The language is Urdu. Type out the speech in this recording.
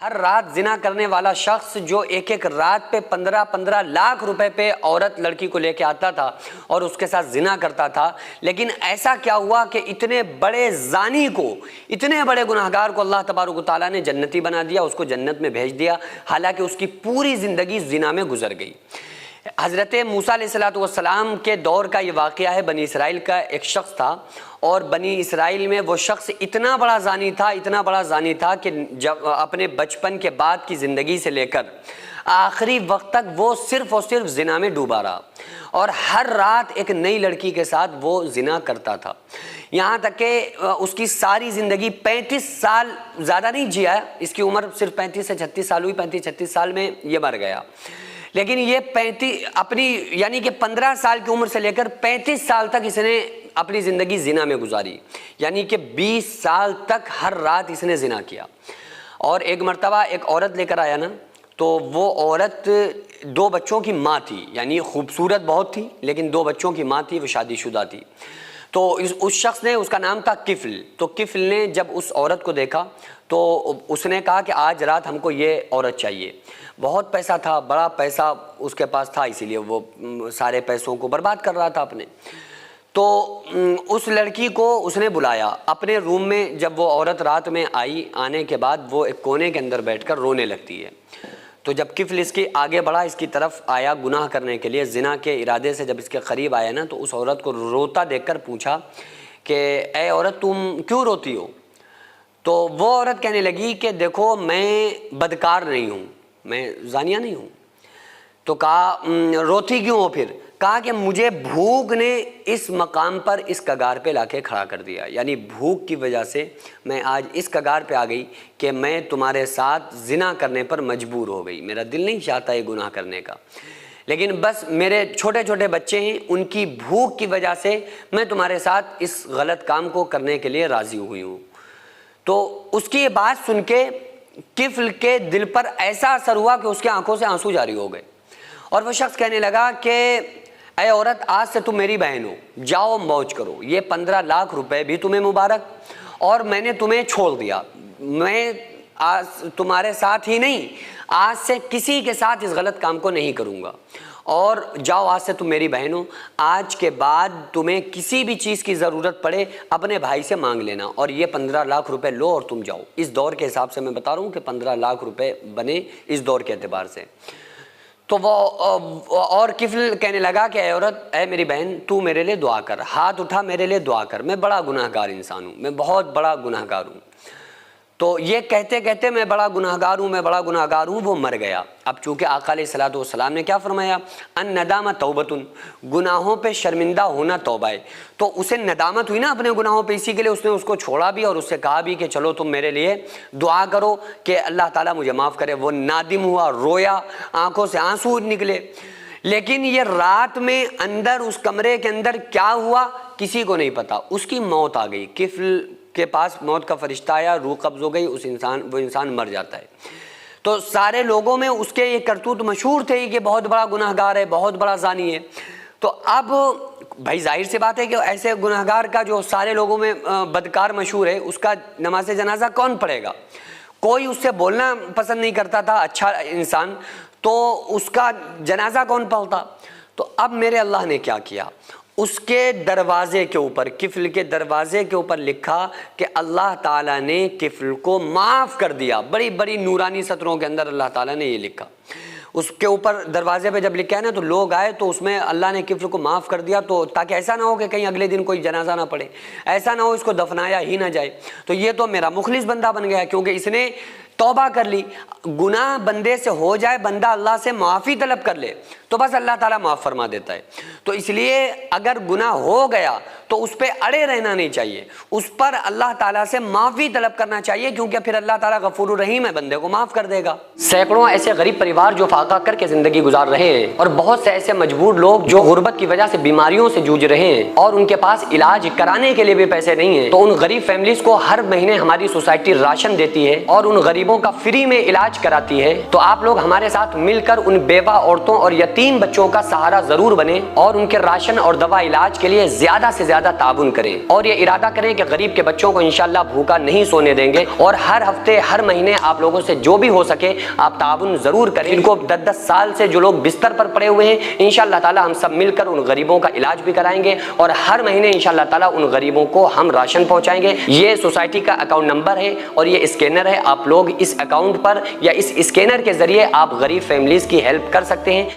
ہر رات زنا کرنے والا شخص جو ایک ایک رات پہ 15 لاکھ روپے پہ عورت لڑکی کو لے کے آتا تھا اور اس کے ساتھ زنا کرتا تھا، لیکن ایسا کیا ہوا کہ اتنے بڑے زانی کو، اتنے بڑے گناہگار کو اللہ تبارک و تعالیٰ نے جنتی بنا دیا، اس کو جنت میں بھیج دیا، حالانکہ اس کی پوری زندگی زنا میں گزر گئی۔ حضرت موسیٰ علیہ السلام کے دور کا یہ واقعہ ہے۔ بنی اسرائیل کا ایک شخص تھا، اور بنی اسرائیل میں وہ شخص اتنا بڑا زانی تھا کہ جب اپنے بچپن کے بعد کی زندگی سے لے کر آخری وقت تک وہ صرف اور صرف زنا میں ڈوبا رہا، اور ہر رات ایک نئی لڑکی کے ساتھ وہ زنا کرتا تھا، یہاں تک کہ اس کی ساری زندگی 35 سال، زیادہ نہیں جیا، اس کی عمر صرف 35 سے 36 سال ہوئی، 35-36 سال میں یہ مر گیا۔ لیکن یہ اپنی یعنی کہ 15 سال کی عمر سے لے کر 35 سال تک اس نے اپنی زندگی زنا میں گزاری، یعنی کہ 20 سال تک ہر رات اس نے زنا کیا۔ اور ایک مرتبہ ایک عورت لے کر آیا نا، تو وہ عورت 2 بچوں کی ماں تھی، یعنی خوبصورت بہت تھی لیکن 2 بچوں کی ماں تھی، وہ شادی شدہ تھی۔ تو اس شخص نے، اس کا نام تھا کفل، تو کفل نے جب اس عورت کو دیکھا تو اس نے کہا کہ آج رات ہم کو یہ عورت چاہیے۔ بہت پیسہ تھا، بڑا پیسہ اس کے پاس تھا، اسی لیے وہ سارے پیسوں کو برباد کر رہا تھا اپنے۔ تو اس لڑکی کو اس نے بلایا اپنے روم میں۔ جب وہ عورت رات میں آئی، آنے کے بعد وہ ایک کونے کے اندر بیٹھ کر رونے لگتی ہے۔ تو جب کفل اس کی آگے بڑھا، اس کی طرف آیا گناہ کرنے کے لیے، زنا کے ارادے سے جب اس کے قریب آیا نا، تو اس عورت کو روتا دیکھ کر پوچھا کہ اے عورت تم کیوں روتی ہو؟ تو وہ عورت کہنے لگی کہ دیکھو میں بدکار نہیں ہوں، میں زانیہ نہیں ہوں۔ تو کہا روتی کیوں ہو پھر؟ کہا کہ مجھے بھوک نے اس مقام پر، اس کگار پہ لا کے کھڑا کر دیا، یعنی بھوک کی وجہ سے میں آج اس کگار پہ آ گئی کہ میں تمہارے ساتھ زنا کرنے پر مجبور ہو گئی، میرا دل نہیں چاہتا یہ گناہ کرنے کا، لیکن بس میرے چھوٹے چھوٹے بچے ہیں، ان کی بھوک کی وجہ سے میں تمہارے ساتھ اس غلط کام کو کرنے کے لیے راضی ہوئی ہوں۔ تو اس کی یہ بات سن کے کفل کے دل پر ایسا اثر ہوا کہ اس کی آنکھوں سے آنسو جاری ہو گئے، اور وہ شخص کہنے لگا کہ اے عورت آج سے تم میری بہن ہو، جاؤ موج کرو، یہ 15 لاکھ روپے بھی تمہیں مبارک، اور میں نے تمہیں چھوڑ دیا، میں آج تمہارے ساتھ ہی نہیں، آج سے کسی کے ساتھ اس غلط کام کو نہیں کروں گا، اور جاؤ آج سے تم میری بہن ہو، آج کے بعد تمہیں کسی بھی چیز کی ضرورت پڑے اپنے بھائی سے مانگ لینا، اور یہ 15 لاکھ روپے لو اور تم جاؤ۔ اس دور کے حساب سے میں بتا رہا ہوں کہ 15 لاکھ روپے بنے اس دور کے اعتبار سے۔ تو وہ اور کفل کہنے لگا کہ اے عورت، اے میری بہن، تو میرے لیے دعا کر، ہاتھ اٹھا میرے لیے دعا کر، میں بڑا گناہ گار انسان ہوں، میں بہت بڑا گناہ گار ہوں۔ تو یہ کہتے کہتے میں بڑا گناہ گار ہوں، وہ مر گیا۔ اب چونکہ آقا علیہ السلام نے کیا فرمایا؟ ان ندامت توبتن، گناہوں پہ شرمندہ ہونا توبہ ہے۔ تو اسے ندامت ہوئی نا اپنے گناہوں پہ، اسی کے لیے اس نے اس کو چھوڑا بھی اور اس سے کہا بھی کہ چلو تم میرے لیے دعا کرو کہ اللہ تعالیٰ مجھے معاف کرے۔ وہ نادم ہوا، رویا، آنکھوں سے آنسو نکلے، لیکن یہ رات میں اندر اس کمرے کے اندر کیا ہوا کسی کو نہیں پتا۔ اس کی موت آ گئی، کفل کے پاس موت کا فرشتہ آیا، روح قبض ہو گئی، وہ انسان مر جاتا ہے۔ تو سارے لوگوں میں اس کے یہ کرتوت مشہور تھے کہ بہت بڑا گناہ گار ہے، بہت بڑا زانی ہے۔ تو اب بھائی ظاہر سی بات ہے کہ ایسے گناہ گار کا جو سارے لوگوں میں بدکار مشہور ہے، اس کا نماز جنازہ کون پڑھے گا؟ کوئی اس سے بولنا پسند نہیں کرتا تھا، اچھا انسان، تو اس کا جنازہ کون پڑھتا؟ تو اب میرے اللہ نے کیا کیا، اس کے دروازے کے اوپر، کفل کے دروازے کے اوپر لکھا کہ اللہ تعالیٰ نے کفل کو معاف کر دیا۔ بڑی بڑی نورانی سطروں کے اندر اللہ تعالیٰ نے یہ لکھا۔ اس کے اوپر دروازے پہ جب لکھا ہے نا، تو لوگ آئے تو اس میں اللہ نے کفل کو معاف کر دیا، تو تاکہ ایسا نہ ہو کہ کہیں اگلے دن کوئی جنازہ نہ پڑے، ایسا نہ ہو اس کو دفنایا ہی نہ جائے۔ تو یہ تو میرا مخلص بندہ بن گیا، کیونکہ اس نے توبہ کر لی۔ گناہ بندے سے ہو جائے، بندہ اللہ سے معافی طلب کر لے تو بس اللہ تعالیٰ معاف فرما دیتا ہے۔ تو اس لیے اگر گناہ ہو گیا تو اس پہ اڑے رہنا نہیں چاہیے، اس پر اللہ تعالیٰ سے معافی طلب کرنا چاہیے، کیونکہ پھر اللہ تعالیٰ غفور الرحیم ہے، بندے کو معاف کر دے گا۔ سینکڑوں ایسے غریب پریوار جو فاقہ کر کے زندگی گزار رہے ہیں، اور بہت سے ایسے مجبور لوگ جو غربت کی وجہ سے بیماریوں سے جوجھ رہے ہیں اور ان کے پاس علاج کرانے کے لیے بھی پیسے نہیں ہیں، تو ان غریب فیملیز کو ہر مہینے ہماری سوسائٹی راشن دیتی ہے اور ان غریبوں کا فری میں علاج کراتی ہے۔ تو آپ لوگ ہمارے ساتھ مل کر ان بیوہ عورتوں اور یتیم بچوں کا سہارا ضرور بنیں، اور ان کے راشن اور دوا علاج کے لیے زیادہ سے زیادہ زیادہ تعاون کریں اور یہ ارادہ کریں کہ غریب کے بچوں کو انشاءاللہ بھوکا نہیں سونے دیں گے، اور ہر ہفتے ہر مہینے آپ لوگوں سے جو بھی ہو سکے آپ تعاون ضرور کریں۔ ان کو 10 سال سے جو لوگ بستر پر پڑے ہوئے ہیں انشاءاللہ تعالی ہم سب مل کر ان غریبوں کا علاج بھی کرائیں گے، اور ہر مہینے انشاءاللہ تعالی ان غریبوں کو ہم راشن پہنچائیں گے۔ یہ سوسائٹی کا اکاؤنٹ نمبر ہے اور یہ اسکینر ہے، آپ لوگ اس اکاؤنٹ پر یا اس اسکینر کے ذریعے آپ غریب فیملیز کی ہیلپ کر سکتے ہیں۔